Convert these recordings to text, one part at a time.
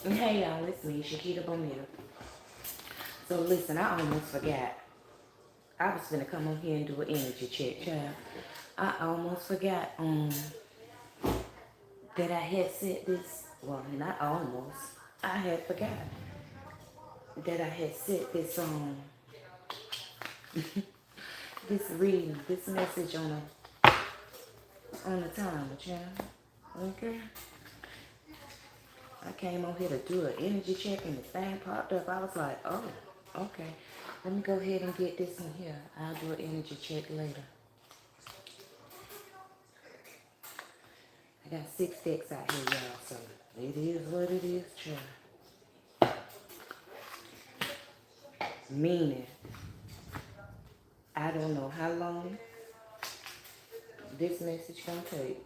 Hey y'all, it's me, Shakita Bomita. So listen, I almost forgot. I was gonna come on here and do an energy check, child. I almost forgot that I had said this. Well, not almost. I had forgot that I had said this this reading, this message on the timer, child. Okay. I came on here to do an energy check and the thing popped up. I was like, oh, okay. Let me go ahead and get this in here. I'll do an energy check later. I got 6 decks out here, y'all, so it is what it is, child. Meaning, I don't know how long this message gonna take.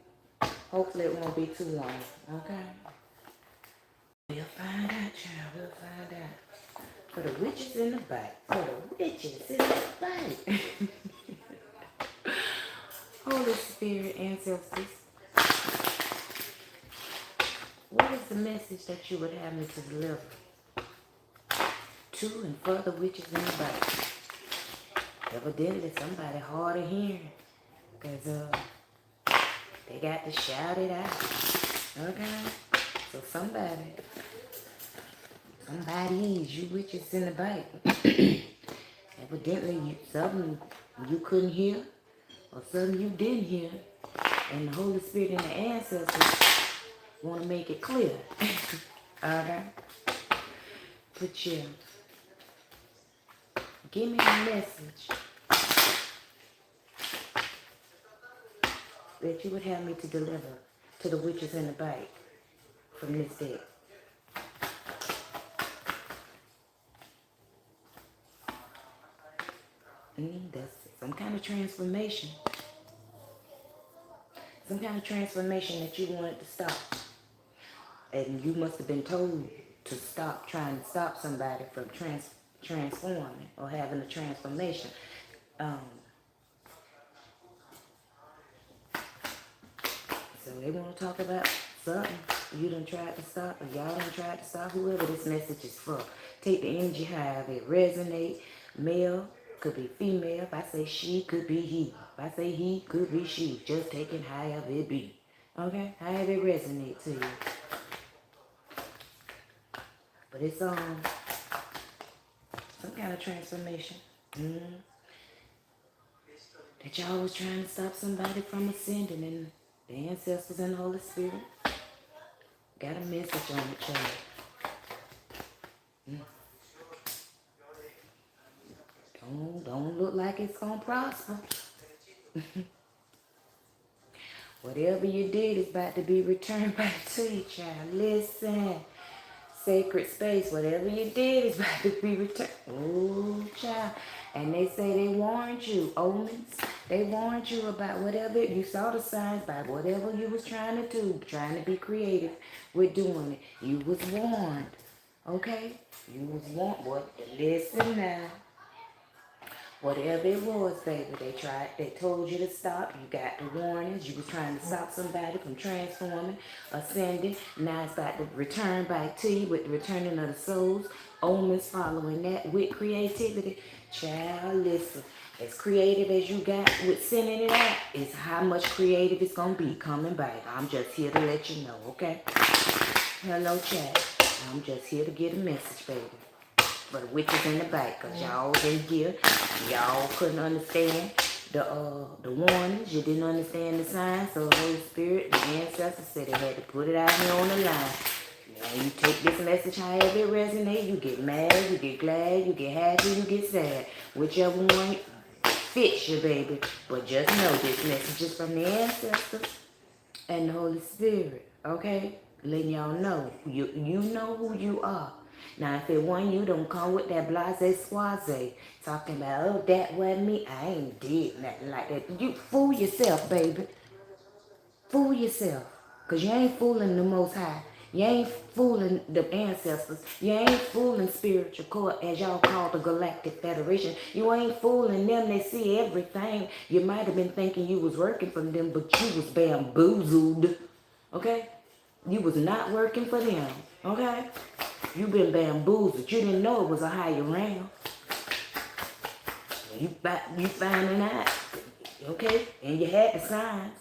Hopefully it won't be too long, okay? We'll find out, child, we'll find out. For the witches in the back, for the witches in the back. Holy Spirit, ancestors, what is the message that you would have me to deliver to and for the witches in the back? Evidently somebody hard of hearing, because they got to shout it out, okay? So somebody is, you witches in the back. Evidently something you couldn't hear or something you didn't hear, and the Holy Spirit and the ancestors want to make it clear. Okay? Put your, give me a message that you would have me to deliver to the witches in the back from this deck. That's some kind of transformation. Some kind of transformation that you wanted to stop. And you must have been told to stop trying to stop somebody from transforming or having a transformation. So they want to talk about something you done tried to stop, or y'all done tried to stop, whoever this message is for. Take the energy however it resonate. Male, could be female. If I say she, could be he. If I say he, could be she. Just take it however it be. Okay? However it resonate to you. But it's some kind of transformation. That y'all was trying to stop somebody from ascending, and the ancestors and the Holy Spirit got a message on it, child. Don't look like it's gonna prosper. Whatever you did is about to be returned back to you, child. Listen. Sacred space, whatever you did is about to be returned. Oh, child. And they say they warned you, omens. They warned you about whatever, you saw the signs by whatever you was trying to do, trying to be creative with doing it. You was warned, okay? You was warned. What? Listen now. Whatever it was, baby, they told you to stop. You got the warnings. You was trying to stop somebody from transforming, ascending. Now it's about to return back to you with the returning of the souls. Omens following that with creativity. Child, listen. As creative as you got with sending it out is how much creative it's going to be coming back. I'm just here to let you know, okay? Hello, chat. I'm just here to get a message, baby. But the witches in the back, because y'all didn't hear, y'all couldn't understand the warnings, you didn't understand the signs, so the Holy Spirit, the ancestors said they had to put it out here on the line. Now you take this message however it resonates, you get mad, you get glad, you get happy, you get sad. Whichever one fits you, baby. But just know this message is from the ancestors and the Holy Spirit, okay? Letting y'all know, you know who you are. Now, if it wasn't you, don't come with that blase squaze talking about, oh, that wasn't me. I ain't did nothing like that. You fool yourself, baby. Fool yourself. Because you ain't fooling the Most High. You ain't fooling the ancestors. You ain't fooling spiritual court, as y'all call the Galactic Federation. You ain't fooling them. They see everything. You might have been thinking you was working from them, but you was bamboozled. Okay? You was not working for them, okay? You been bamboozled. You didn't know it was a higher realm. You finding out, okay? And you had the signs.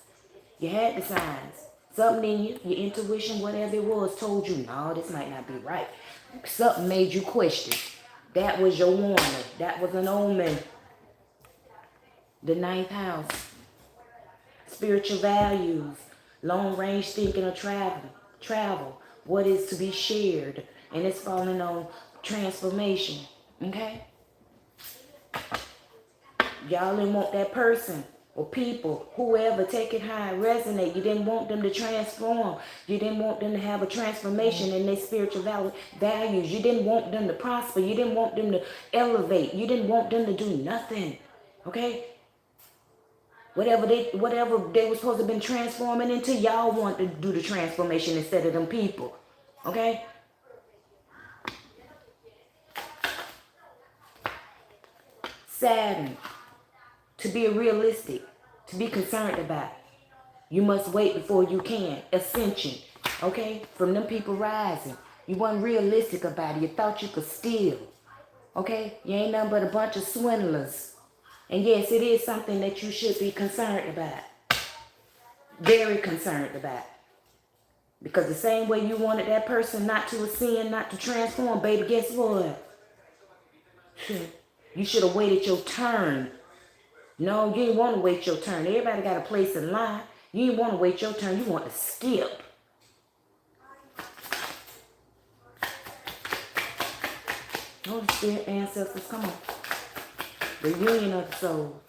You had the signs. Something in you, your intuition, whatever it was, told you, no, this might not be right. Something made you question. That was your warning. That was an omen. The ninth house. Spiritual values. Long range thinking of travel. What is to be shared. And it's falling on transformation. Okay? Y'all didn't want that person or people, whoever, take it high, resonate. You didn't want them to transform. You didn't want them to have a transformation in their spiritual values. You didn't want them to prosper. You didn't want them to elevate. You didn't want them to do nothing. Okay? Whatever they were supposed to have been transforming into, y'all want to do the transformation instead of them people. Okay? Saturn. To be realistic, to be concerned about. You must wait before you can. Ascension, okay? From them people rising. You weren't realistic about it. You thought you could steal, okay? You ain't nothing but a bunch of swindlers. And yes, it is something that you should be concerned about. Very concerned about. Because the same way you wanted that person not to ascend, not to transform, baby, guess what? You should have waited your turn. No, you didn't want to wait your turn. Everybody got a place in line. You didn't want to wait your turn. You want to skip. Holy Spirit, ancestors, come on. The union of the soul.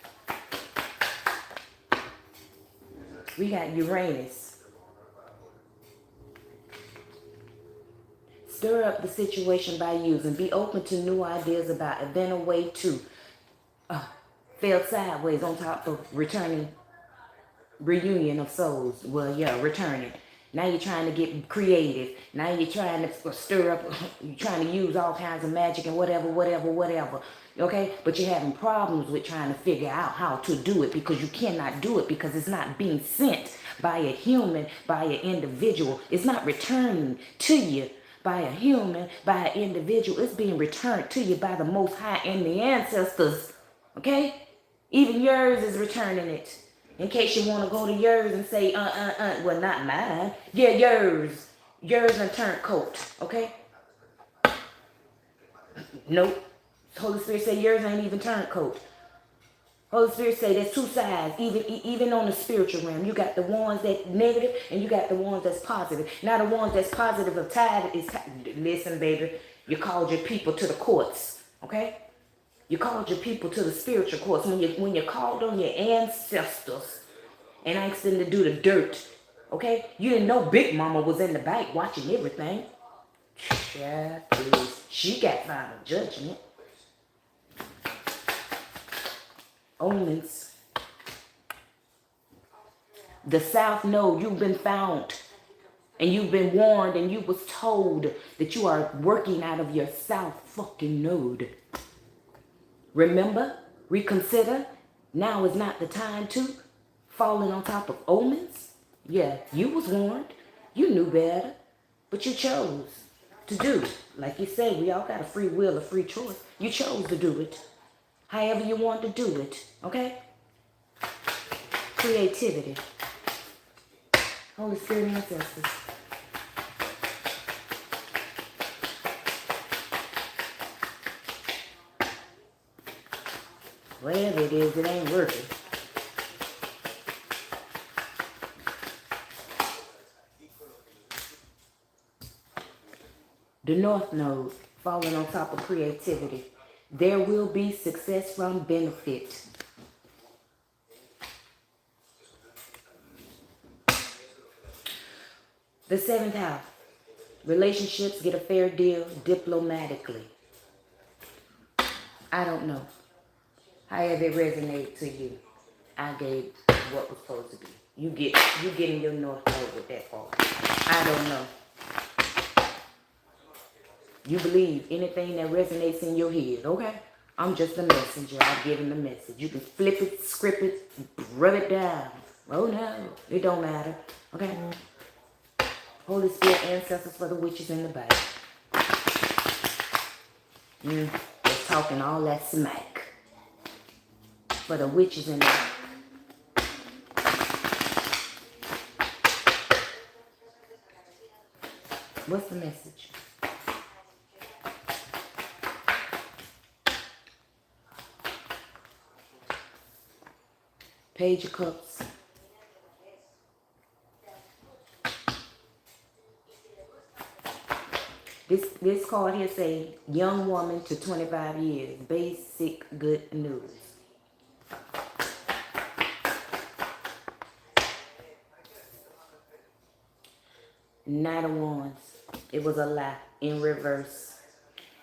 We got Uranus. Stir up the situation by using. Be open to new ideas about it. Then a way to fell sideways on top of returning, reunion of souls. Well, yeah, returning. Now you're trying to get creative. Now you're trying to stir up, you're trying to use all kinds of magic and whatever. Okay? But you're having problems with trying to figure out how to do it because you cannot do it because it's not being sent by a human, by an individual. It's not returning to you by a human, by an individual. It's being returned to you by the Most High and the ancestors. Okay? Even yours is returning it. In case you want to go to yours and say, well, not mine. Yeah, yours. Yours and turned coat. Okay? Nope. Holy Spirit say yours ain't even turned coat. Holy Spirit say there's two sides, even on the spiritual realm. You got the ones that negative and you got the ones that's positive. Now the ones that's positive of tithe is, listen, baby, you called your people to the courts. Okay? You called your people to the spiritual courts. When you called on your ancestors and asked them to do the dirt, okay? You didn't know Big Mama was in the back watching everything. Yeah, please. She got final judgment. Omens. The South Node, you've been found. And you've been warned and you was told that you are working out of your South fucking Node. Remember, reconsider. Now is not the time to falling on top of omens. Yeah, you was warned. You knew better. But you chose to do. Like you said, we all got a free will, a free choice. You chose to do it. However you want to do it. Okay? Creativity. Holy Spirit and ancestors. Whatever it is, it ain't working. The North Node, falling on top of creativity. There will be success from benefit. The 7th house. Relationships get a fair deal diplomatically. I don't know. However it resonated to you, I gave what was supposed to be. You getting your North Node with that part. I don't know. You believe anything that resonates in your head, okay? I'm just a messenger. I'll give him the message. You can flip it, script it, rub it down. Oh no, it don't matter, okay? Holy Spirit, ancestors for the witches in the Bible. They're talking all that smack for the witches in the Bible. What's the message? Page of Cups. This card here say, young woman to 25 years, basic good news. Knight of Wands. It was a lie in reverse.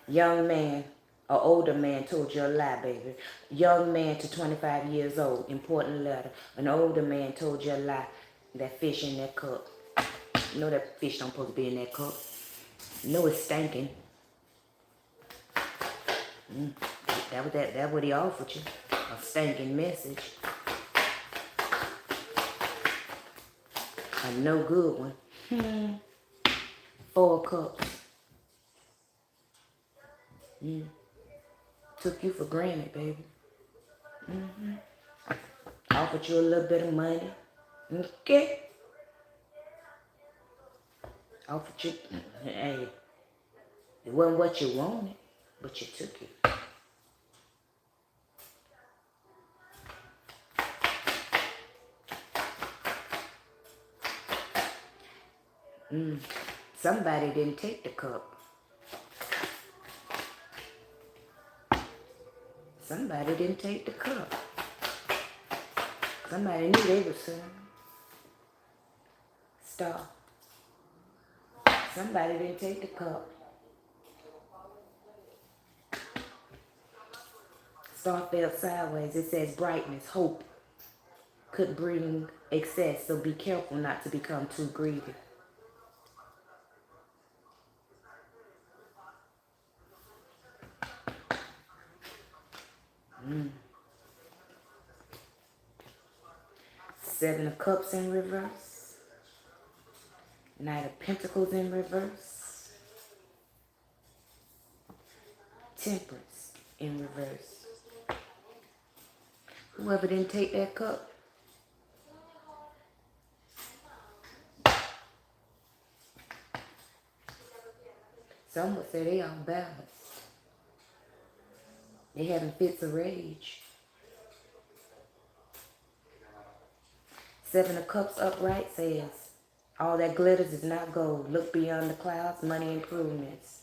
Young man, or older man told you a lie, baby. Young man to 25 years old, important letter. An older man told you a lie. That fish in that cup. You know that fish don't supposed to be in that cup. You know it's stinking. That what he offered you. A stinking message. A no good one. 4 cups. Took you for granted, baby. Offered you a little bit of money. Okay. Offered you, hey, it wasn't what you wanted, but you took it. Somebody didn't take the cup. Somebody didn't take the cup. Somebody knew they were sinning. Star. Somebody didn't take the cup. Star fell sideways. It says brightness, hope could bring excess, so be careful not to become too greedy. Seven of Cups in reverse. Knight of Pentacles in reverse. Temperance in reverse. Whoever didn't take that cup, some would say they all balanced. They having fits of rage. Seven of Cups upright says, all that glitters is not gold. Look beyond the clouds, money improvements.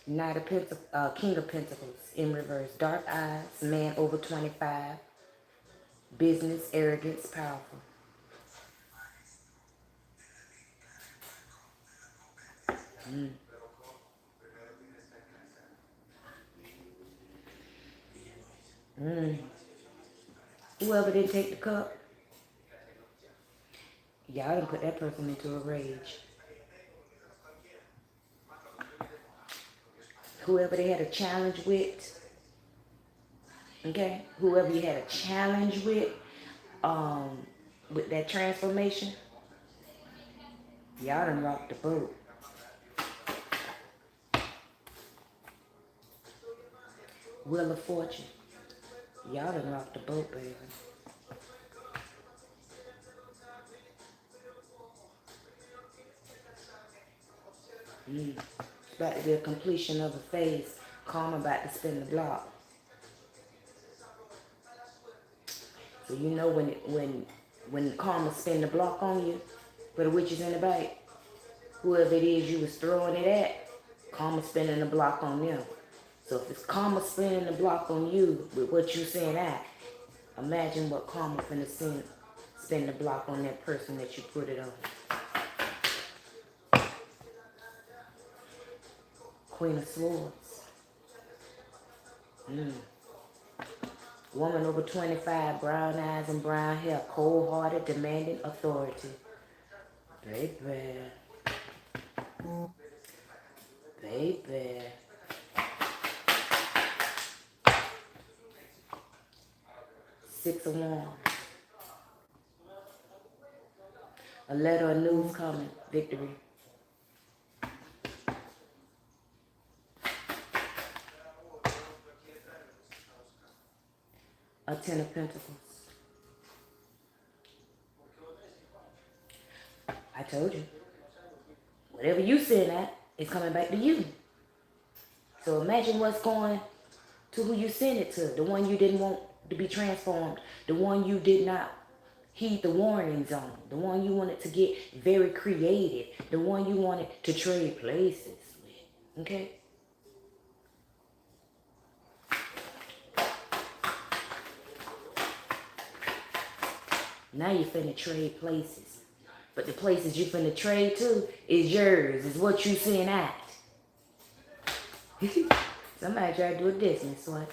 Knight of Pentacles, King of Pentacles in reverse. Dark eyes, man over 25. Business, arrogance, powerful. Whoever didn't take the cup, y'all done put that person into a rage. Whoever they had a challenge with, okay? Whoever you had a challenge with that transformation, y'all done rocked the boat. Wheel of Fortune, y'all done rocked the boat, baby. About to be a completion of a phase. Karma about to spin the block. So you know when karma spin the block on you, for the witches in the bite, whoever it is you was throwing it at, karma spinning the block on them. So if it's karma spinning the block on you with what you saying at, imagine what karma finna spin the block on that person that you put it on. Queen of Swords. Woman over 25, brown eyes and brown hair, cold-hearted, demanding authority. Baby. Baby. Six of Wands. A letter of news coming. Victory. A Ten of Pentacles. I told you. Whatever you send at, it's coming back to you. So imagine what's going to who you send it to. The one you didn't want to be transformed. The one you did not heed the warnings on. The one you wanted to get very creative. The one you wanted to trade places with. Okay? Now you finna trade places. But the places you finna trade to is yours. Is what you send out. Somebody try to do a distance, what?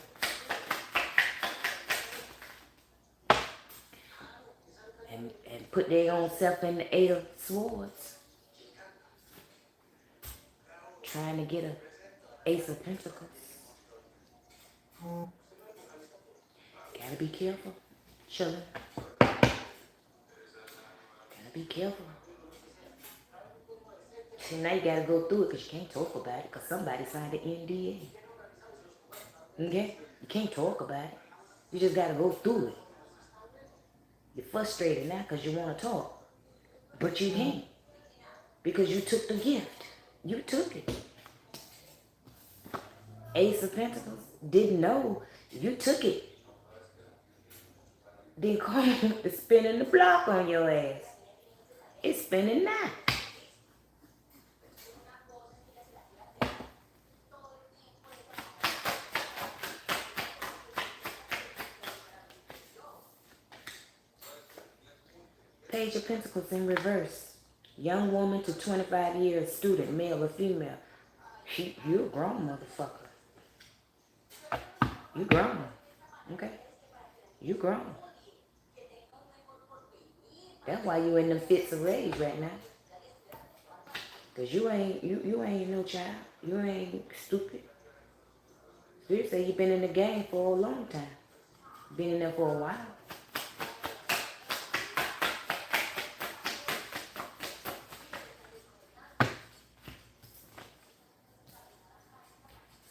And put their own self in the Eight of Swords. Trying to get a Ace of Pentacles. Gotta be careful. Children. Gotta be careful. See, now you gotta go through it because you can't talk about it because somebody signed an NDA. Okay? You can't talk about it. You just gotta go through it. You're frustrated now because you want to talk. But you can't. Because you took the gift. You took it. Ace of Pentacles. Didn't know. You took it. Then come to spinning the block on your ass. It's spinning now. Page of Pentacles in reverse. Young woman to 25 years, student, male or female. You a grown motherfucker. You grown. Okay? You grown. That's why you in them fits of rage right now. Cause you ain't no child. You ain't stupid. Spirit say you been in the game for a long time. Been in there for a while.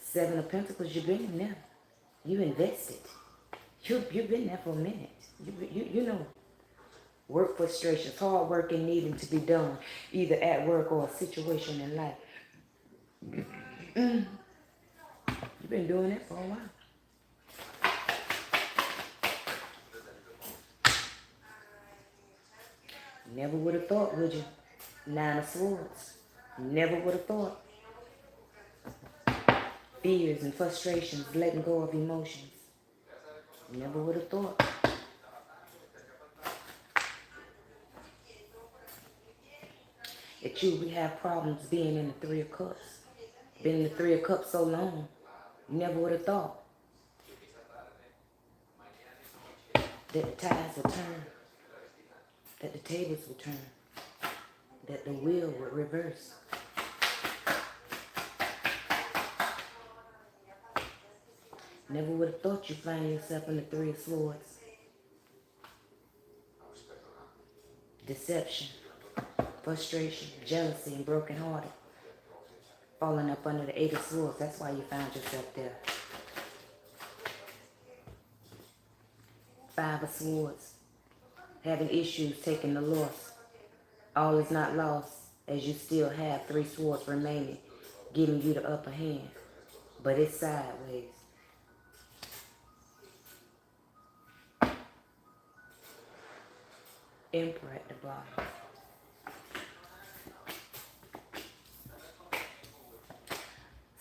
Seven of Pentacles, you've been in there. You invested. You've been there for a minute. You know. Work frustrations, hard work and needing to be done, either at work or a situation in life. You've been doing it for a while. Never would have thought, would you? Nine of Swords. Never would have thought. Fears and frustrations, letting go of emotions. Never would have thought. That you would have problems being in the Three of Cups. Been in the Three of Cups so long. You never would have thought. That the tides would turn. That the tables would turn. That the wheel would reverse. Never would have thought you'd find yourself in the Three of Swords. Deception, frustration, jealousy, and brokenhearted. Falling up under the Eight of Swords. That's why you found yourself there. Five of Swords. Having issues, taking the loss. All is not lost, as you still have three swords remaining, giving you the upper hand. But it's sideways. Emperor at the bottom.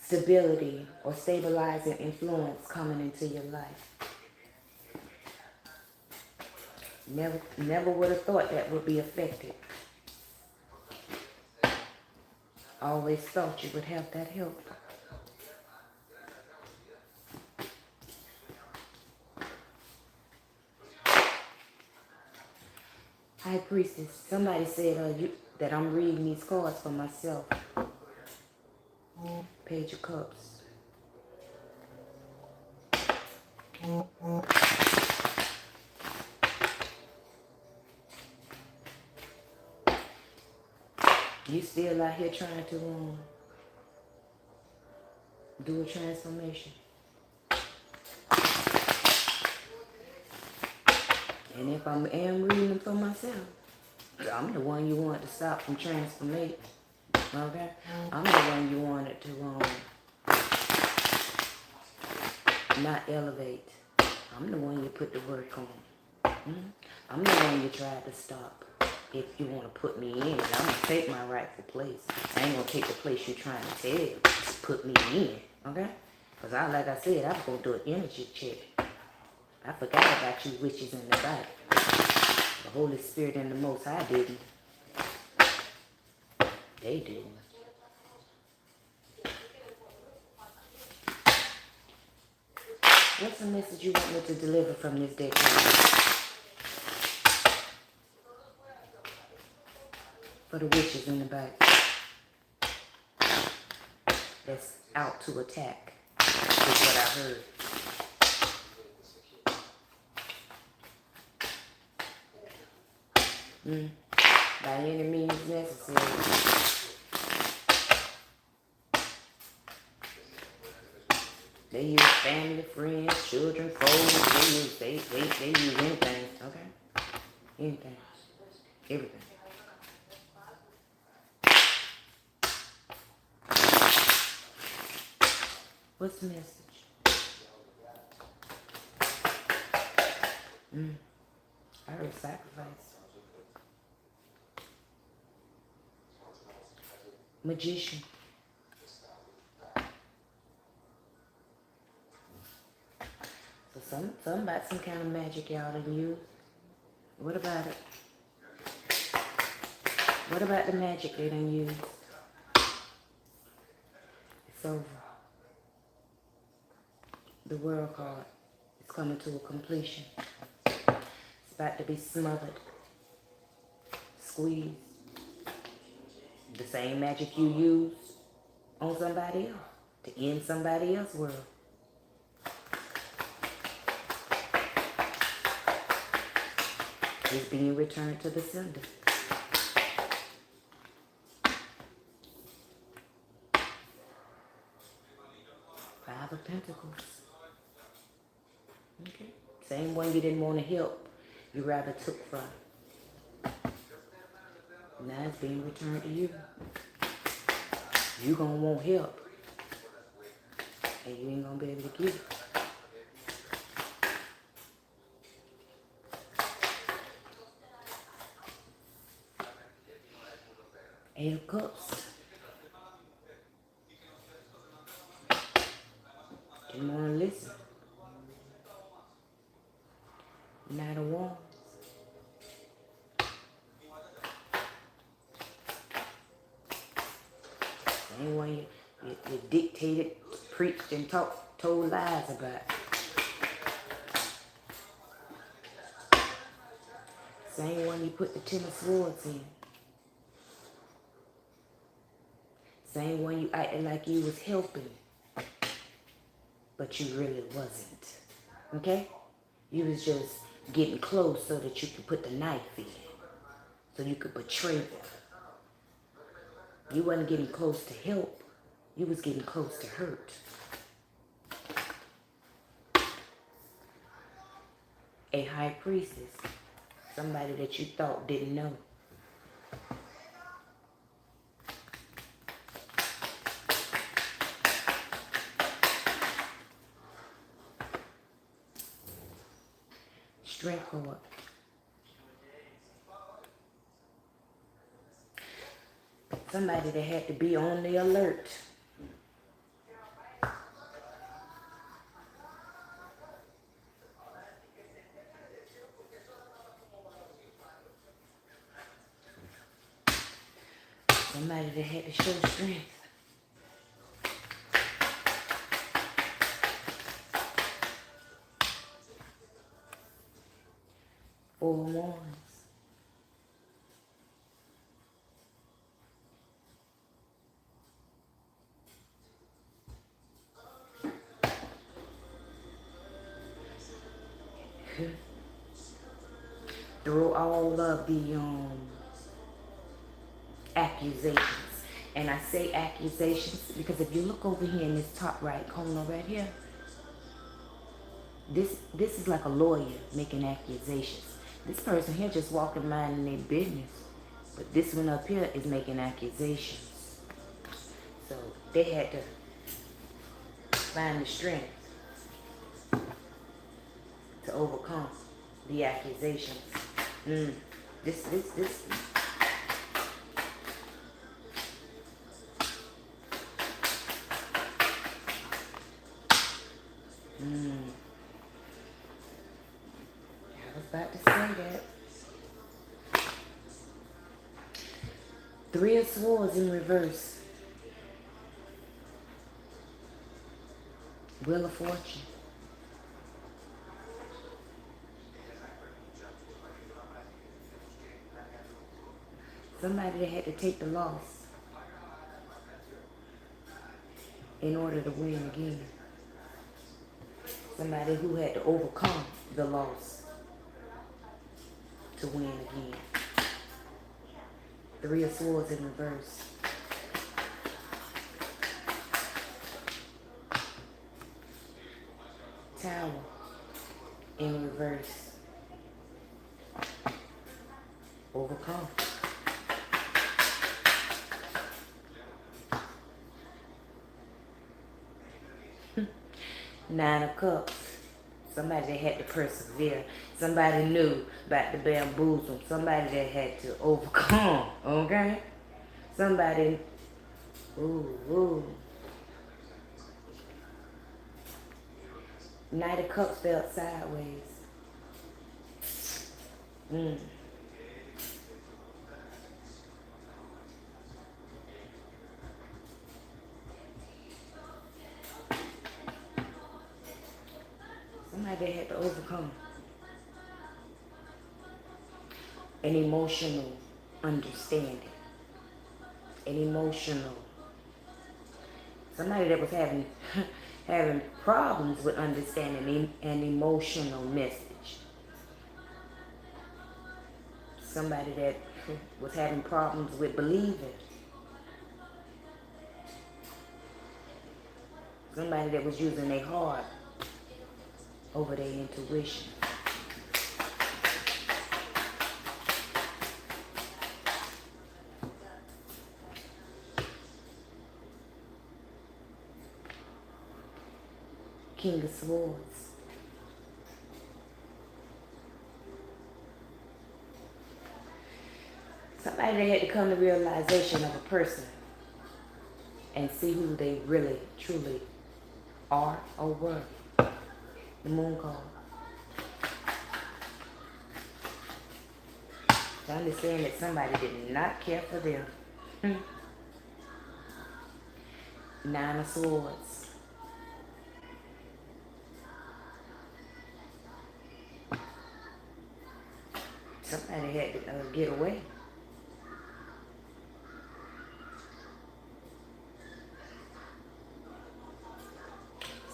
Stability or stabilizing influence coming into your life. Never would have thought that would be affected. Always thought you would have that help. High Priestess, somebody said that I'm reading these cards for myself. Page of Cups. You still out here trying to do a transformation. And if I am reading them for myself, I'm the one you want to stop from transforming. Okay? I'm the one you wanted to not elevate. I'm the one you put the work on. I'm the one you tried to stop. If you want to put me in, I'm going to take my rightful place. I ain't going to take the place you're trying to tell. Just put me in. Okay? Because like I said, I'm going to do an energy check. I forgot about you witches in the back. The Holy Spirit and the Most High didn't. They didn't. What's the message you want me to deliver from this day? For the witches in the back that's out to attack, is what I heard. By any means necessary. They use family, friends, children, foes. They use anything. Okay, anything, everything. What's the message? I heard sacrifice. Magician. So some about some kind of magic y'all done use. What about it? What about the magic they done use? It's over. The world card is coming to a completion. It's about to be smothered, squeezed. The same magic you use on somebody else to end somebody else's world. Is being returned to the sender. Five of Pentacles. Okay. Same one you didn't want to help, you rather took from. Now it's being returned to you. You gonna want help, and you ain't gonna be able to give it. Eight of Cups. Didn't want to listen. Knight of Wands. Same one you dictated, preached, and told lies about. Same one you put the Ten of Swords in. Same one you acted like you was helping, but you really wasn't. Okay? You was just getting close so that you could put the knife in, so you could betray them. You wasn't getting close to help. You was getting close to hurt. A high priestess. Somebody that you thought didn't know. Strength card. Somebody that had to be on the alert. Somebody that had to show strength. Four of Wands. Through all of the accusations. And I say accusations because if you look over here in this top right corner right here, this is like a lawyer making accusations. This person here just walking minding their business. But this one up here is making accusations. So they had to find the strength to overcome the accusations. This. I was about to say that. Three of Swords in reverse. Wheel of Fortune. Somebody that had to take the loss in order to win again. Somebody who had to overcome the loss to win again. Three of Swords in reverse. Tower in reverse. Overcome. Nine of Cups. Somebody that had to persevere. Somebody knew about the bamboozle. Somebody that had to overcome. Okay? Somebody. Ooh. Knight of Cups felt sideways. Somebody had to overcome an emotional understanding. An emotional. Somebody that was having problems with understanding an emotional message. Somebody that was having problems with believing. Somebody that was using their heart over their intuition. King of Swords. Somebody that had to come to realization of a person and see who they really, truly are or were. The Moon card. To understand that somebody did not care for them. Nine of Swords. Somebody had to get away.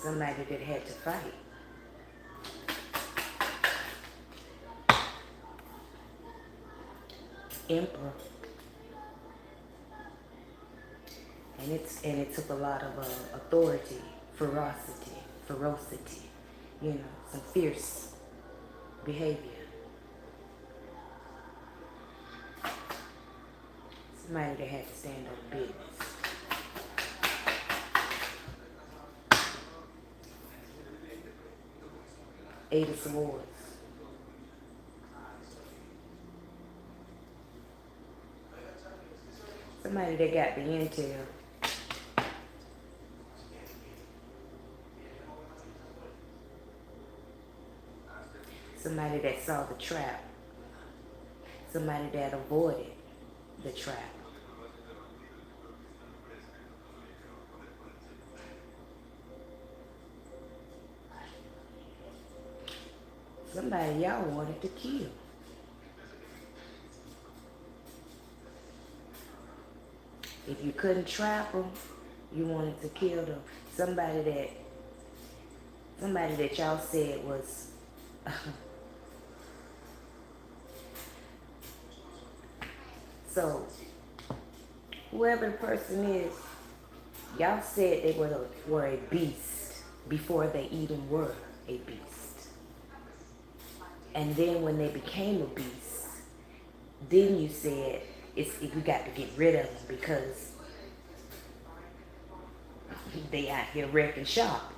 Somebody that had to fight. Emperor. And it took a lot of authority, ferocity, some fierce behavior. Somebody that had to stand on business. Eight of Swords. Somebody that got the intel. Somebody that saw the trap. Somebody that avoided the trap. Somebody y'all wanted to kill. If you couldn't trap them, you wanted to kill them. Somebody that y'all said was so whoever the person is, y'all said they were a beast before they even were a beast. And then when they became a beast, then you said we got to get rid of them because they out here wrecking shop.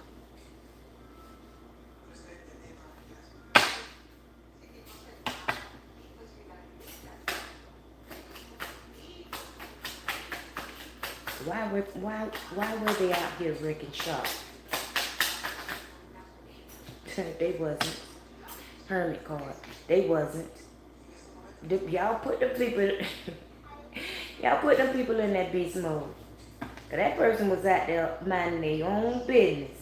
Why were they out here wrecking shop? They wasn't. Hermit card. They wasn't. Y'all put them people y'all put them people in that beast mode. Cause that person was out there minding their own business.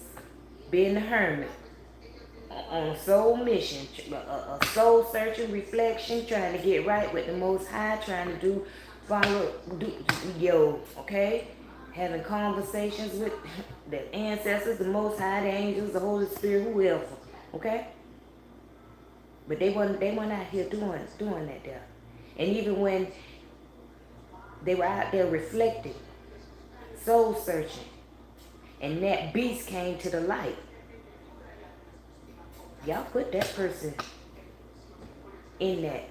Being a hermit. On a soul mission. A soul searching, reflection, trying to get right with the Most High, trying to okay? Having conversations with the ancestors, the Most High, the angels, the Holy Spirit, whoever, okay? But they weren't out here doing that there. And even when they were out there reflecting, soul searching, and that beast came to the light, y'all put that person in that.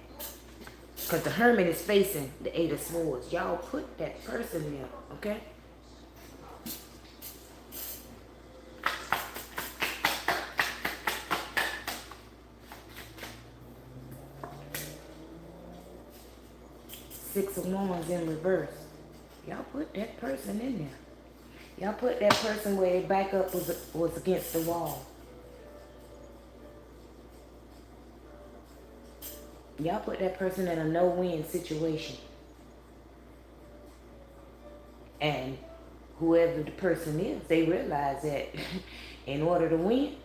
Because the hermit is facing the Eight of Swords. Y'all put that person there, okay? Six of Wands in reverse. Y'all put that person in there. Y'all put that person where their back up was against the wall. Y'all put that person in a no-win situation. And whoever the person is, they realize that in order to win,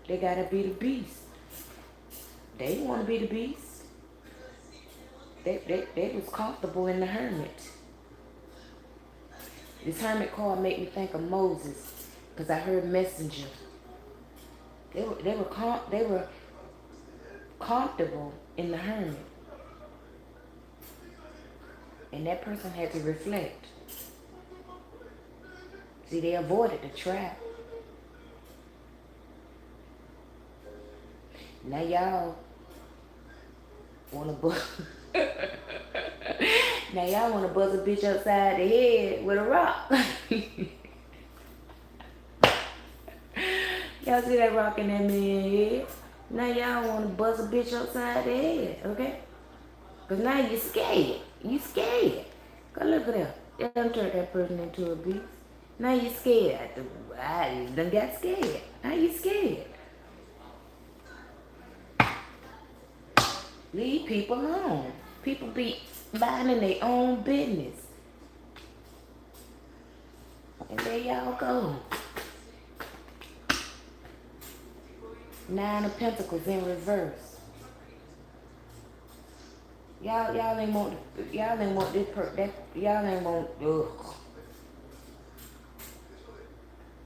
they gotta be the beast. They didn't want to be the beast. They was comfortable in the hermit. This hermit card made me think of Moses, because I heard messenger. They were comfortable in the hermit. And that person had to reflect. See, they avoided the trap. Now y'all wanna buzz. Now y'all wanna buzz a bitch upside the head with a rock. Y'all see that rock in that man's head? Now y'all wanna buzz a bitch upside the head, okay? Cause now you scared. You scared. Cause look at that. They done turned that person into a beast. Now you scared. I done got scared. Now you scared. Leave people alone. People be minding their own business. And there y'all go. Nine of Pentacles in reverse. Y'all ain't want this y'all ain't want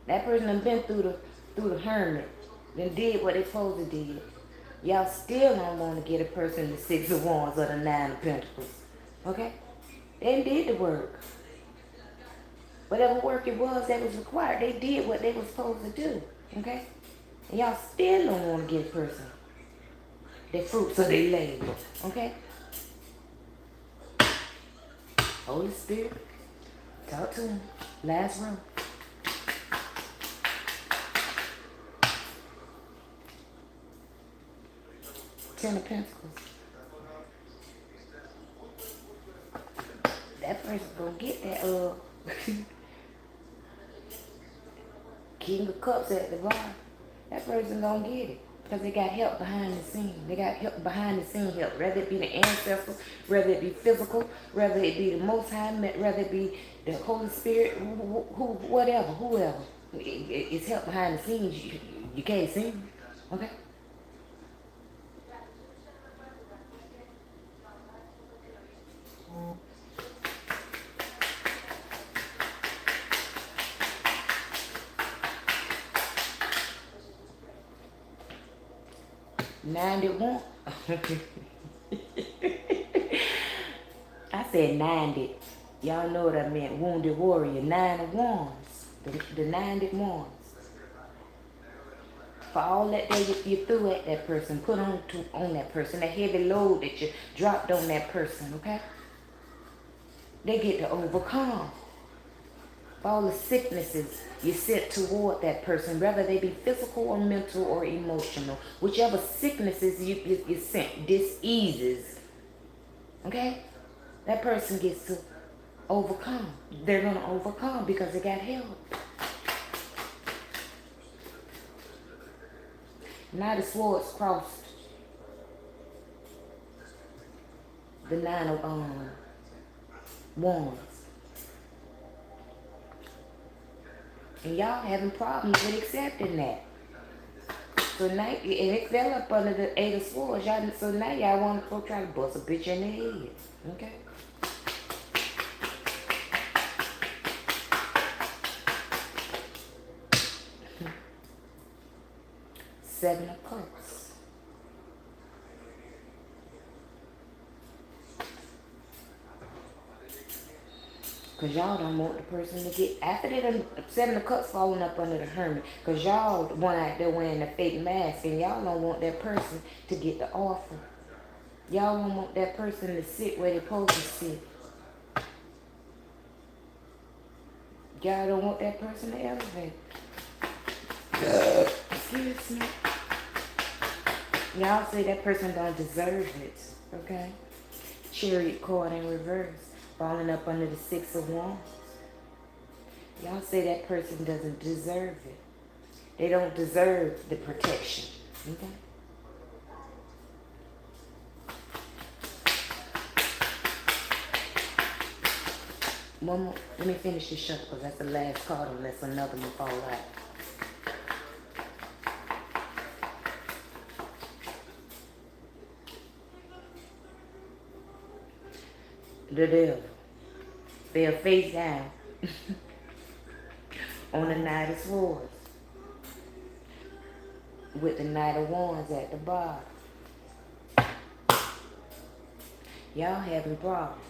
that person done been through the hermit, then did what they supposed to do. Y'all still don't want to get a person the Six of Wands or the Nine of Pentacles. Okay? They did the work. Whatever work it was that was required, they did what they were supposed to do. Okay? And y'all still don't want to get a person the fruits of their labor. Okay? Holy Spirit, talk to him. Last room. Ten of Pentacles. That person gonna get that King of Cups at the bottom. That person gonna get it. Because they got help behind the scene. They got help behind the scene help. Whether it be the ancestors, whether it be physical, whether it be the Most High, whether it be the Holy Spirit, whoever. It's help behind the scenes. You can't see them. Okay? Nine that won't. I said 90. Y'all know what I meant. Wounded warrior. 9 of wands. The 90 wands. For all that day you threw at that person, put on that person, that heavy load that you dropped on that person, okay? They get to overcome. For all the sicknesses you sent toward that person, whether they be physical or mental or emotional, whichever sicknesses you sent, diseases, okay? That person gets to overcome. They're going to overcome because they got help. Knight of Swords crossed the 9 of wands. And y'all having problems with accepting that. So now, and it fell up under the 8 of Swords. Y'all, so now y'all want to go try to bust a bitch in the head. Okay? Seven of Cups. Because y'all don't want the person to get, after they done, 7 of Cups falling up under the Hermit. Because y'all one out there wearing a fake mask and y'all don't want that person to get the offer. Y'all don't want that person to sit where they're supposed to sit. Y'all don't want that person to elevate. Excuse me. Y'all say that person don't deserve it, okay? Chariot card in reverse, falling up under the 6 of wands. Y'all say that person doesn't deserve it. They don't deserve the protection, okay? One more. Let me finish this shuffle because that's the last card unless another one fall out. The devil fell face down on the Knight of Swords with the Knight of Wands at the bottom. Y'all having problems.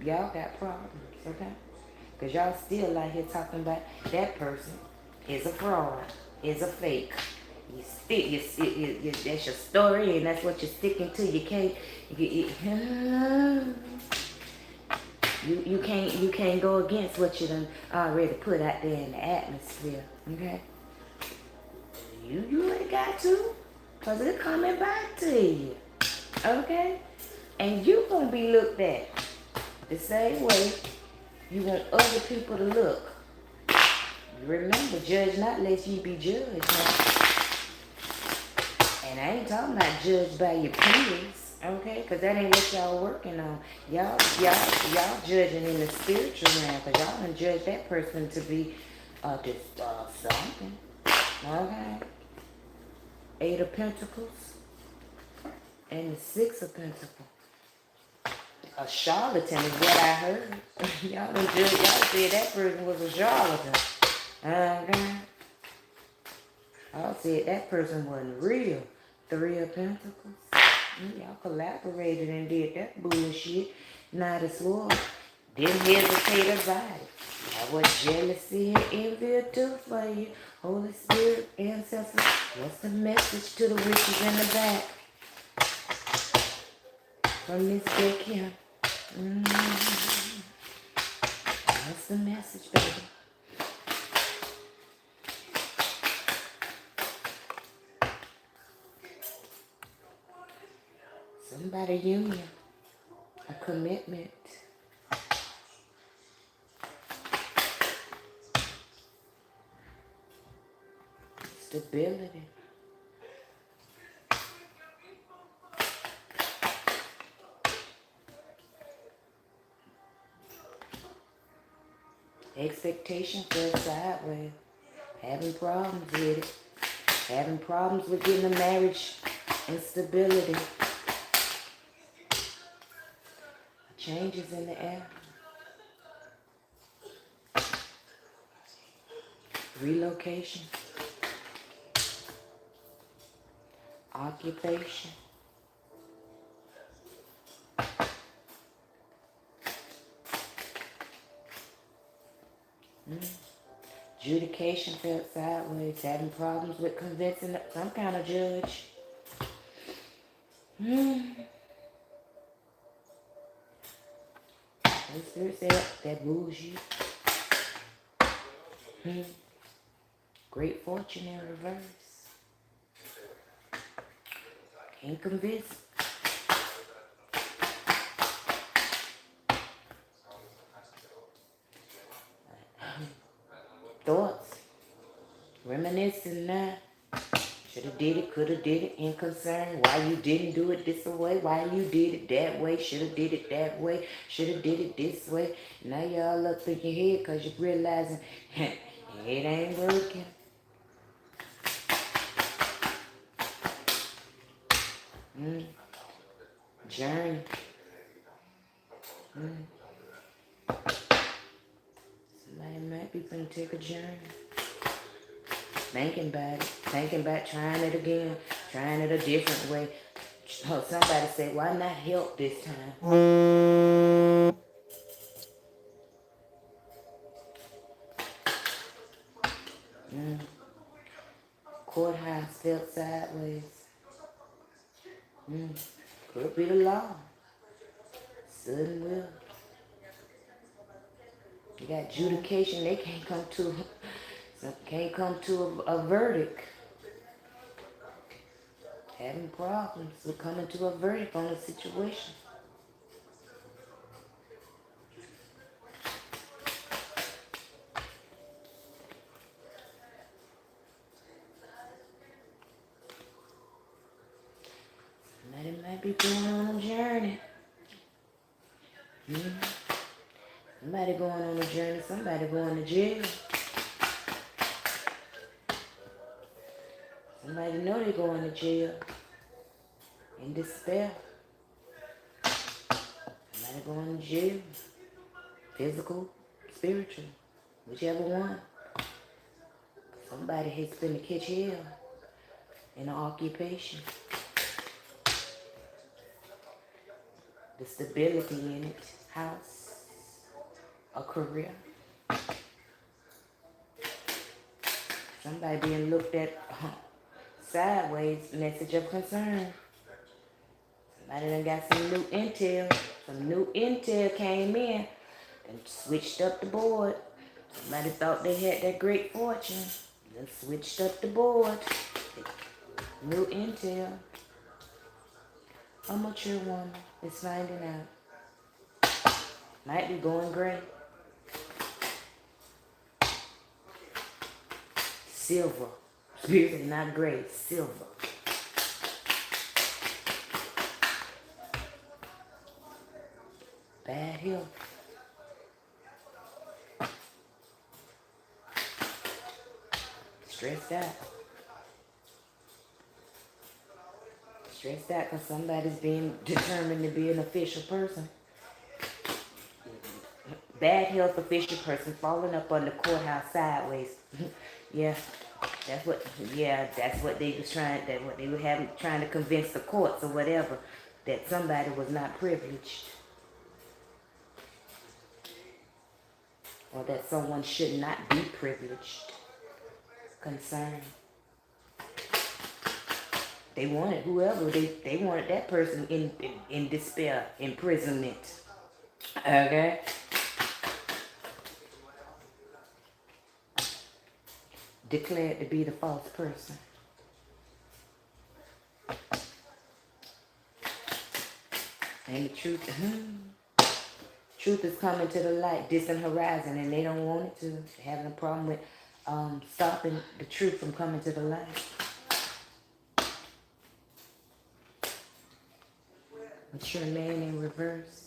Y'all got problems, okay? Because y'all still out here talking about that person is a fraud, is a fake. That's your story and that's what you're sticking to. You can't, you can't go against what you done already put out there in the atmosphere, okay? You ain't got to, because it's coming back to you, okay? And you gonna be looked at the same way you want other people to look. Remember, judge not lest ye be judged, huh? And I ain't talking about judged by your peers, okay? Because that ain't what y'all working on. Y'all judging in the spiritual realm, because y'all done judge that person to be something, okay? 8 of Pentacles and the 6 of Pentacles. A charlatan is what I heard. Y'all said that person was a charlatan. Okay? Y'all said that person wasn't real. 3 of Pentacles. Y'all collaborated and did that bullshit. Knight of Swords. Didn't hesitate about it. That was jealousy and envy too for you. Holy Spirit, ancestors, what's the message to the witches in the back? From this deck here. What's the message, baby? Somebody union. A commitment. Stability. Expectation fell sideways. Having problems with it. Having problems with getting a marriage and stability. Changes in the air. Relocation. Occupation. Adjudication felt sideways, having problems with convincing some kind of judge. Holy Spirit said that bougie. Great fortune in reverse. Can't convince. Thoughts. Reminiscing now. Shoulda did it, coulda did it, in concern. Why you didn't do it this way? Why you did it that way? Shoulda did it that way. Shoulda did it this way. Now y'all up in your head because you're realizing it ain't working. Journey. Somebody might be gonna take a journey. Thinking about trying it again, trying it a different way. Oh, somebody say, why not help this time? Courthouse felt sideways. Could be the law. Sudden will. You got adjudication, they can't come to a verdict. Having problems with coming to a verdict on a situation. Somebody might be going on a journey. Somebody going on a journey, somebody going to jail. Somebody know they going to jail. In despair. Somebody going to jail. Physical, spiritual, whichever one. Somebody has been to catch hell in an occupation. The stability in it, house, a career. Somebody being looked at sideways, message of concern. Somebody done got some new intel. Some new intel came in and switched up the board. Somebody thought they had that great fortune. Then switched up the board. New intel. A mature woman is finding out. Might be going gray. Silver. Spirit is not gray. Silver. Bad health. Stressed out. Stressed out because somebody's being determined to be an official person. Bad health official person falling up on the courthouse sideways. Yeah, that's what they was trying, that what they were having, trying to convince the courts or whatever, that somebody was not privileged. Or that someone should not be privileged. Concern. They wanted whoever, they wanted that person in despair, imprisonment. Okay? Declared to be the false person. And the truth is coming to the light, distant horizon, and they don't want it to. They're having a problem with stopping the truth from coming to the light. Mature man in reverse.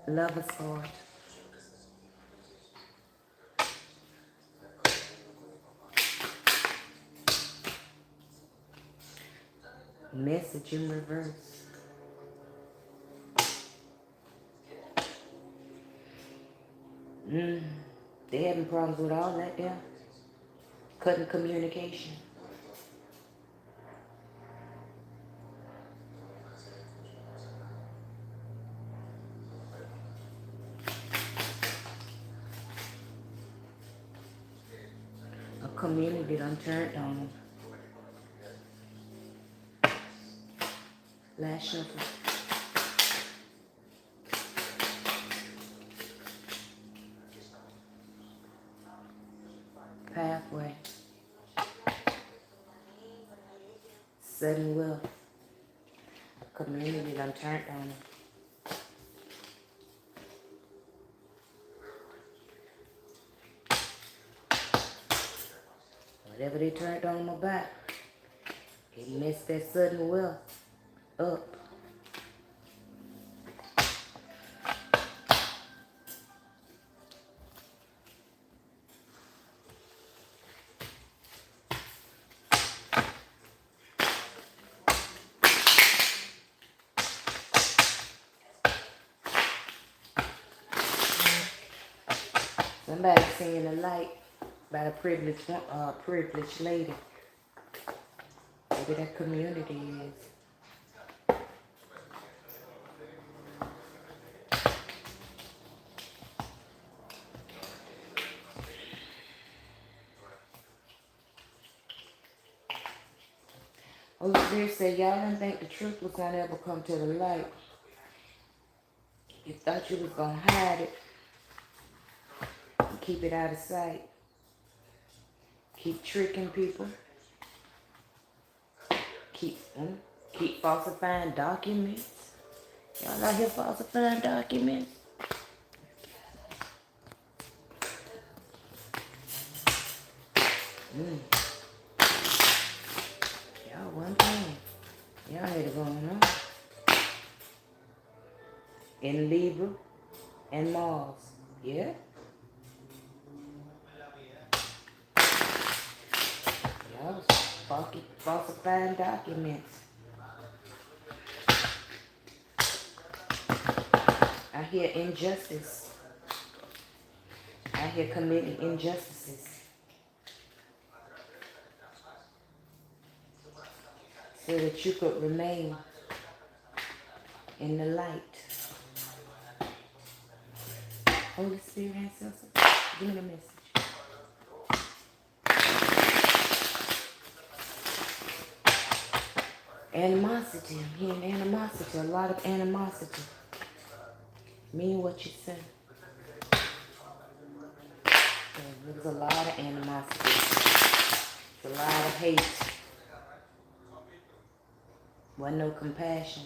Lover's card. Message in reverse. They having problems with all that there. Cutting communication. A community done turned on them. Last shuffle. Pathway. Sudden wealth. A community done turned on them. Whatever they turned on my back, it messed that sudden wealth up. Somebody seeing the light by the privileged lady. Maybe that community is. Holy Spirit said, y'all didn't think the truth was going to ever come to the light. You thought you was going to hide it and keep it out of sight. Keep tricking people. Keep falsifying documents. Y'all out here falsifying documents. Y'all one thing. Y'all had it going on. In Libra and Mars. Yeah? Y'all was falsifying documents. I hear injustice. I hear committing injustices. So that you could remain in the light. Holy Spirit, ancestors, give me the message. Animosity. I'm hearing animosity. A lot of animosity. Mean what you say. There's a lot of animosity. There's a lot of hate. Wasn't no compassion.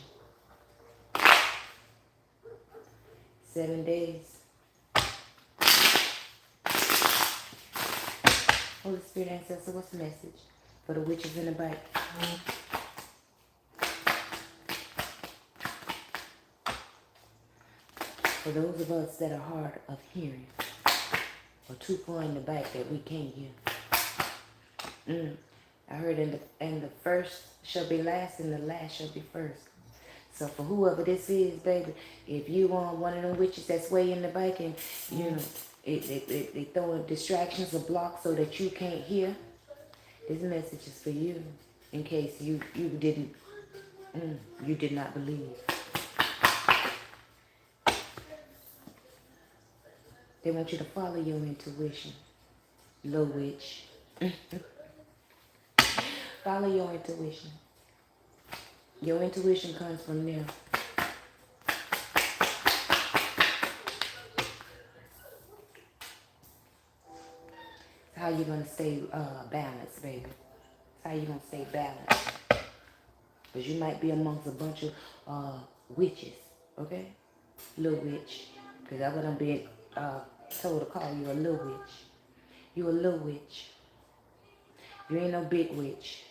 7 days. Holy Spirit, ancestor, what's the message for the witches in the back? For those of us that are hard of hearing, or too far in the back that we can't hear. I heard in the first shall be last and the last shall be first. So for whoever this is, baby, if you want one of them witches that's way in the back and, you know, they throwing distractions or blocks so that you can't hear, this message is for you in case you did not believe. They want you to follow your intuition, low witch. Follow your intuition. Your intuition comes from there. How you gonna stay balanced, baby? How you gonna stay balanced? Because you might be amongst a bunch of witches, okay? Little witch. Because that's what I'm being told to call you, a little witch. You a little witch. You ain't no big witch.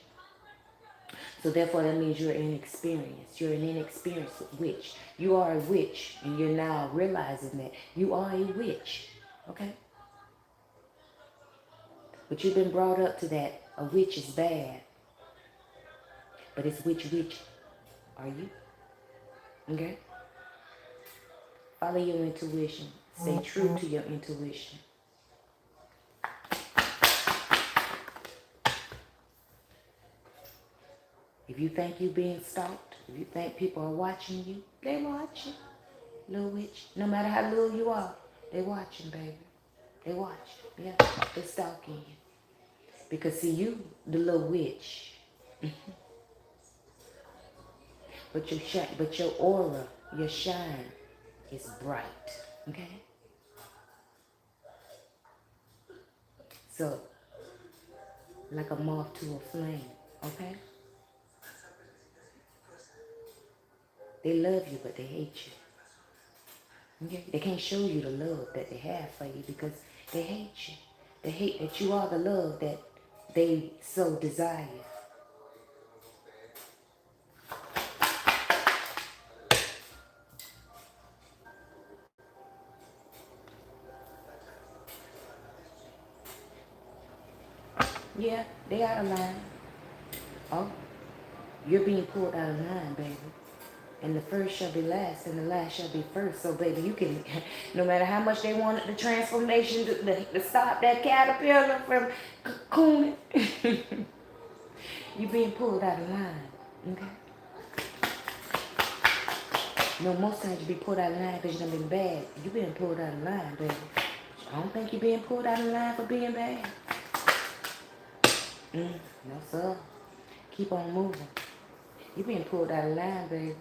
So therefore that means you're inexperienced. You're an inexperienced witch. You are a witch, and you're now realizing that you are a witch, okay? But you've been brought up to that a witch is bad. But it's which witch are you? Okay? Follow your intuition. Stay true to your intuition. If you think you're being stalked, if you think people are watching you, they watching. Little witch. No matter how little you are, they watching, baby. They watch. Yeah, they're stalking you. Because see, you, the little witch, but your aura, your shine is bright. Okay? So, like a moth to a flame. Okay? They love you, but they hate you. Okay? They can't show you the love that they have for you because they hate you. They hate that you are the love that they so desire. Yeah, they out of line. Oh, you're being pulled out of line, baby. And the first shall be last, and the last shall be first. So, baby, you can, no matter how much they wanted the transformation to stop that caterpillar from cocooning, you're being pulled out of line, okay? No, most times you be pulled out of line because you're gonna be bad. You being pulled out of line, baby. I don't think you're being pulled out of line for being bad. No, sir. Keep on moving. You're being pulled out of line, baby.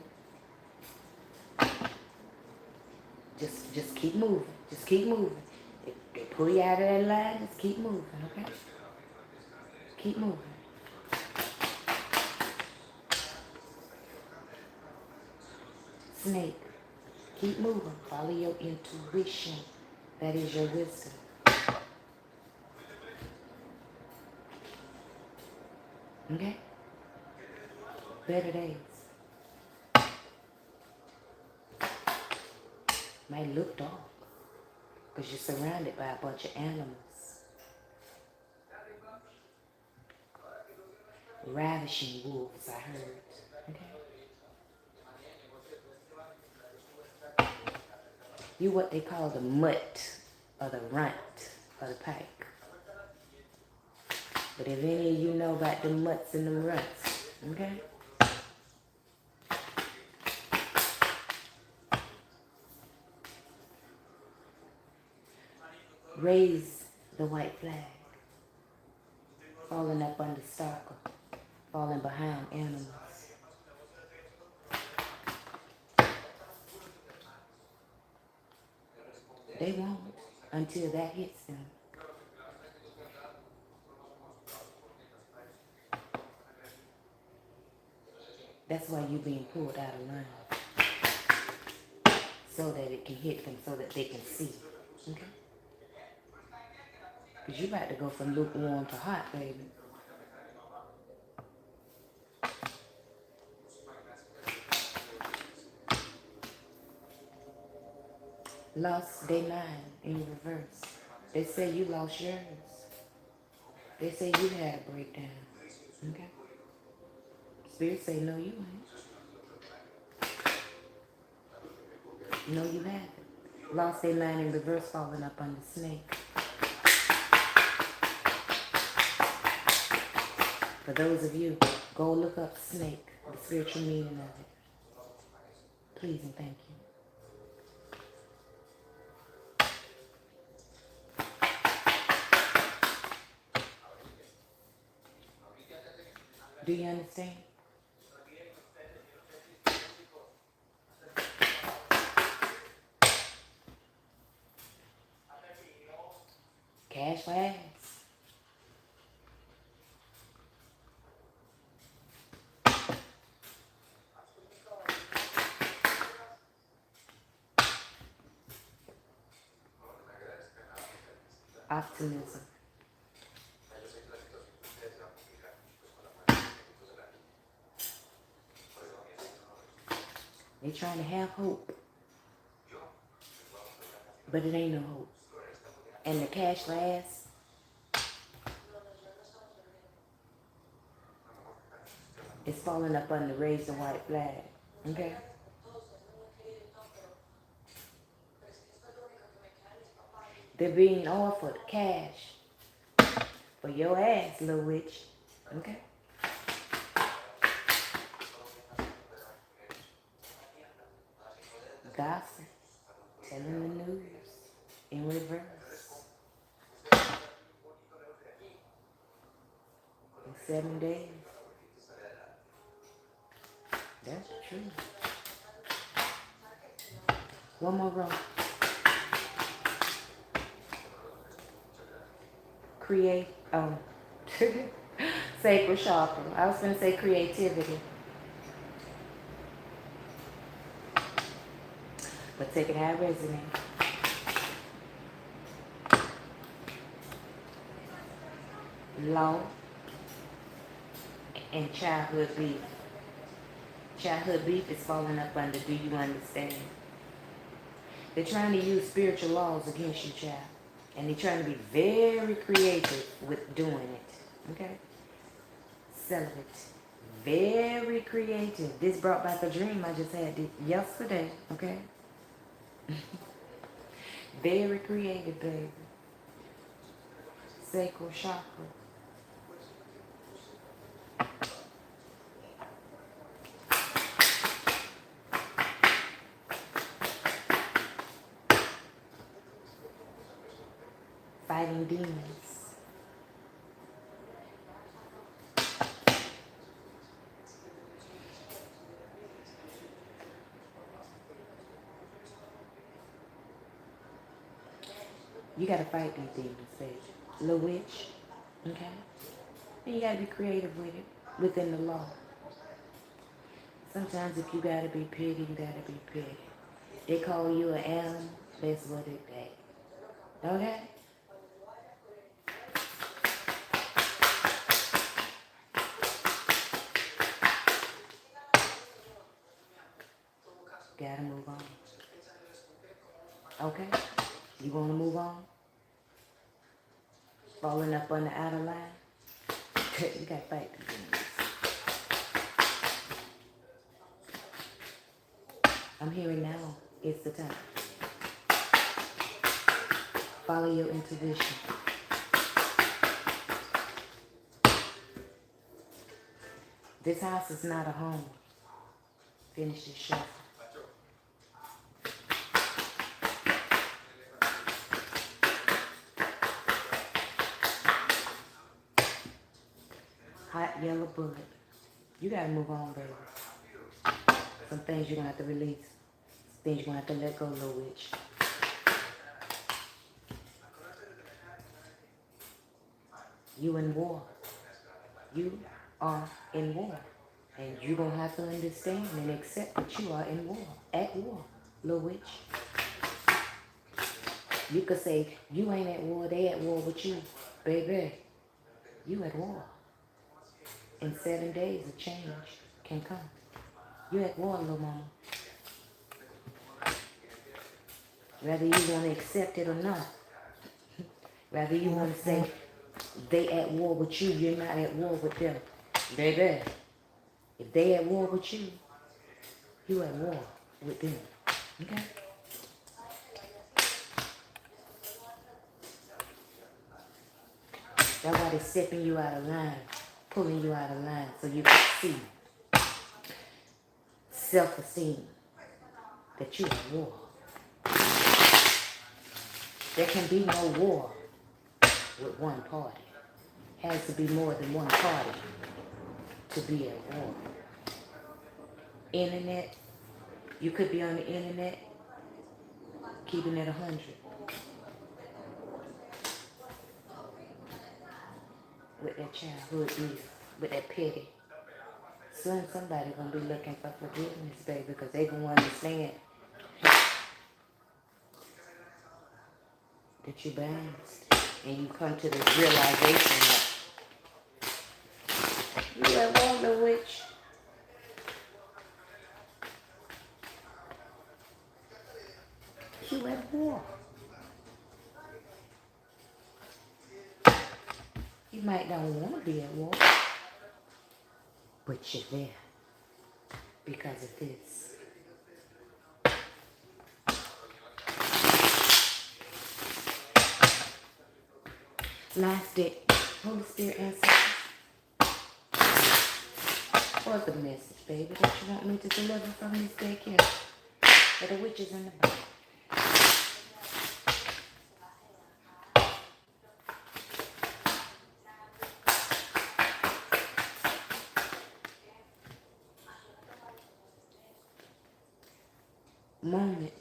Just keep moving. Just keep moving. If they pull you out of that line, just keep moving, okay? Keep moving. Snake, keep moving. Follow your intuition. That is your wisdom. Okay? Better days. Might look dark because you're surrounded by a bunch of animals. Ravishing wolves, I heard. Okay? You what they call the mutt or the runt or the pack. But if any of you know about the mutts and the runts, okay? Raise the white flag. Falling up under stalker. Falling behind animals. They won't until that hits them. That's why you're being pulled out of line. So that it can hit them, so that they can see. Okay? Because you're about to go from lukewarm to hot, baby. Lost day 9 in reverse. They say you lost yours. They say you had a breakdown. Okay? Spirit say, no, you ain't. No, you haven't. Lost day 9 in reverse, falling up on the snake. For those of you, go look up snake, the spiritual meaning of it. Please and thank you. Do you understand? Cash for ass. Optimism. They trying to have hope, but it ain't no hope. And the cash for ass, is falling up under raise the white flag. Okay? They're being offered cash for your ass, little witch. Okay? Gossip. Telling the news in reverse. 7 days. That's true. One more row. Create. Sacral chakra. I was going to say creativity. But take it how it resonates. Law and childhood beef. Childhood beef is falling up under do you understand? They're trying to use spiritual laws against you, child. And they're trying to be very creative with doing it. Okay? Celibate. Very creative. This brought back a dream I just had yesterday. Okay? Very creative, baby. Sacral chakra. Fighting demons. You gotta fight these demons, baby. Little witch, okay? And you gotta be creative with it, within the law. Sometimes if you gotta be petty, you gotta be petty. They call you an animal, that's what it is. Okay? Gotta move on. Okay? You wanna move on? Falling up on the outer line? You gotta fight the demons. I'm hearing now. It's the time. Follow your intuition. This house is not a home. Finish this shuffle. Hot yellow bullet. You gotta move on, baby. Some things you're gonna have to release. Some things you're gonna have to let go, little witch. You in war. You are in war. And you're gonna have to understand and accept that you are in war. At war, little witch. You could say, you ain't at war, they at war with you. Baby, you at war. In 7 days, a change can come. You at war, little mama. Whether you want to accept it or not. Whether you want to say, they at war with you, you're not at war with them. Baby, if they at war with you, you at war with them. Okay? That's why they're stepping you out of line, pulling you out of line so you can see self-esteem that you're at war. There can be no war with one party. Has to be more than one party to be at war. Internet, you could be on the internet, keeping it 100. With that childhood youth, with that petty. Soon somebody gonna be looking for forgiveness, baby, because they gonna understand that you bounced. And you come to the realization that you at war, little witch. You at war. You might not want to be at war, but you're there because of this. Last day, Holy Spirit answers. What's the message, baby, that you want me to deliver from this daycare? For the witches in the back. moment,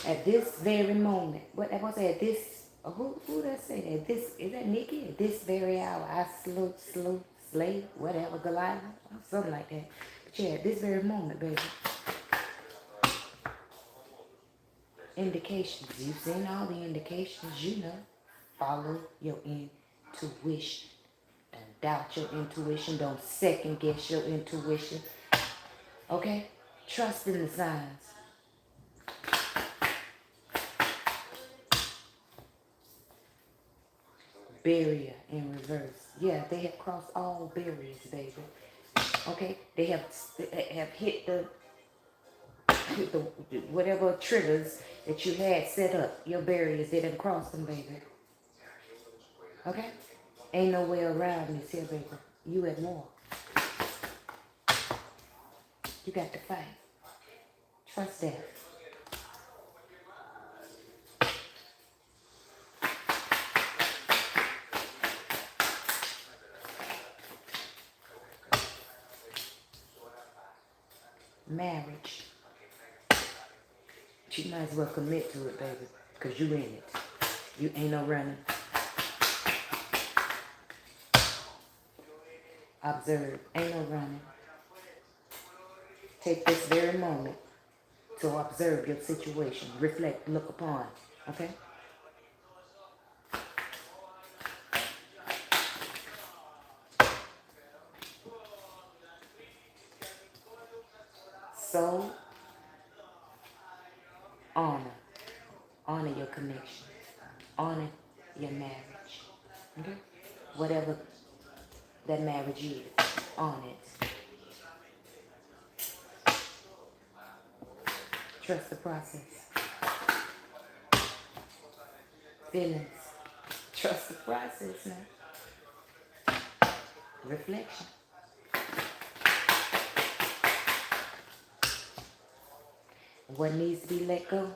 at this very moment, what was that? At this, who that say that? This, is that Nikki? At this very hour, I slay, whatever, Goliath, something like that. But yeah, at this very moment, baby. Indications. You've seen all the indications, you know. Follow your intuition. Don't doubt your intuition. Don't second guess your intuition. Okay? Trust in the signs. Barrier in reverse. Yeah, they have crossed all barriers, baby. Okay? They have hit the whatever triggers that you had set up. Your barriers, they didn't cross them, baby. Okay? Ain't no way around this here, baby. You at war. You got to fight. Trust that. Marriage. You might as well commit to it, baby. Because you in it. You ain't no running. Observe. Ain't no running. Take this very moment to observe your situation. Reflect. Look upon. Okay? So, honor. Honor your connection. Honor your marriage. Okay? Whatever that marriage is, on it. Trust the process. Feelings. Trust the process now. Reflection. What needs to be let go?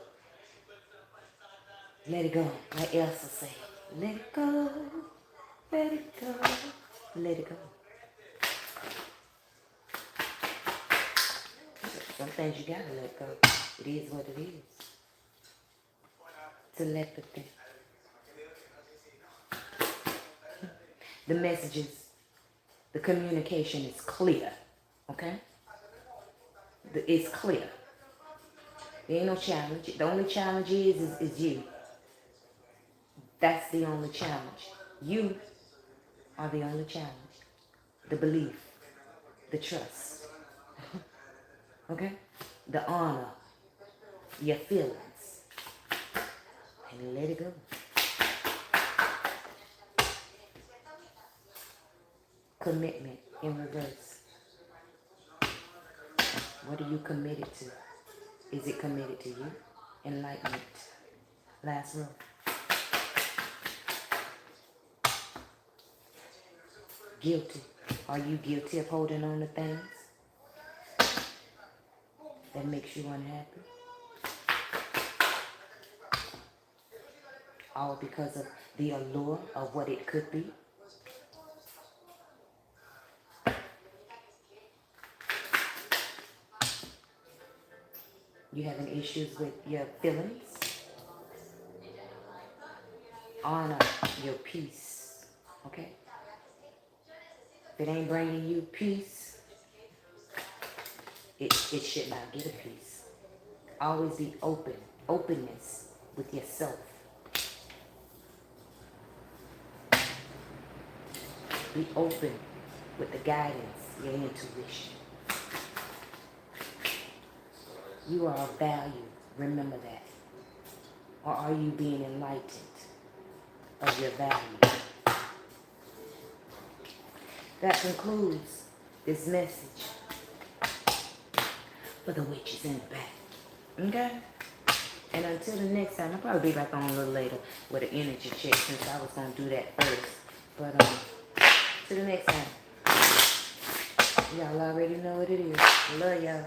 Let it go. Like Elsa say. Let it go. Let it go. Let it go. Some things you gotta let go. It is what it is. Telepathy. The messages, the communication is clear. Okay? It's clear. There ain't no challenge. The only challenge is you. That's the only challenge. You are the only challenge. The belief, the trust, okay? The honor, your feelings, and let it go. Commitment in reverse. What are you committed to? Is it committed to you? Enlightenment. Last row. Guilty. Are you guilty of holding on to things that makes you unhappy? All because of the allure of what it could be? You having issues with your feelings? Honor your peace, okay? If it ain't bringing you peace, it should not get a peace. Always be open, openness with yourself. Be open with the guidance, your intuition. You are of value, remember that. Or are you being enlightened of your value? That concludes this message for the witches in the back. Okay? And until the next time, I'll probably be back on a little later with an energy check since I was going to do that first. But till the next time. Y'all already know what it is. Love y'all.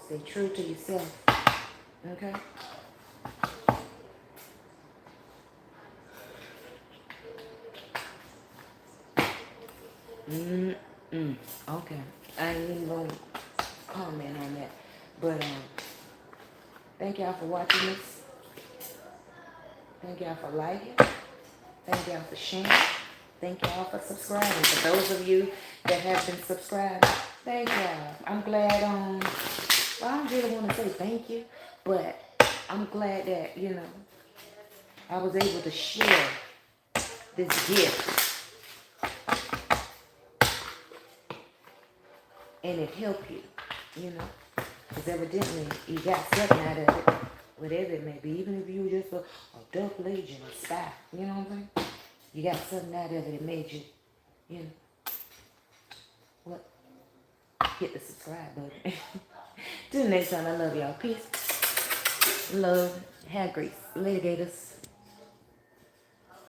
Stay true to yourself. Okay? Okay. I ain't even gonna comment on that. But thank y'all for watching this. Thank y'all for liking. Thank y'all for sharing. Thank y'all for subscribing. For those of you that have been subscribing, thank y'all. I'm glad well, I don't really want to say thank you, but I'm glad that, I was able to share this gift and it helped you, because evidently you got something out of it, whatever it may be, even if you were just a duck legion, a spy, you know what I'm saying? You got something out of it that made you, you know, what? Hit the subscribe button. Till next time, I love y'all. Peace, love, hair grease, litigators.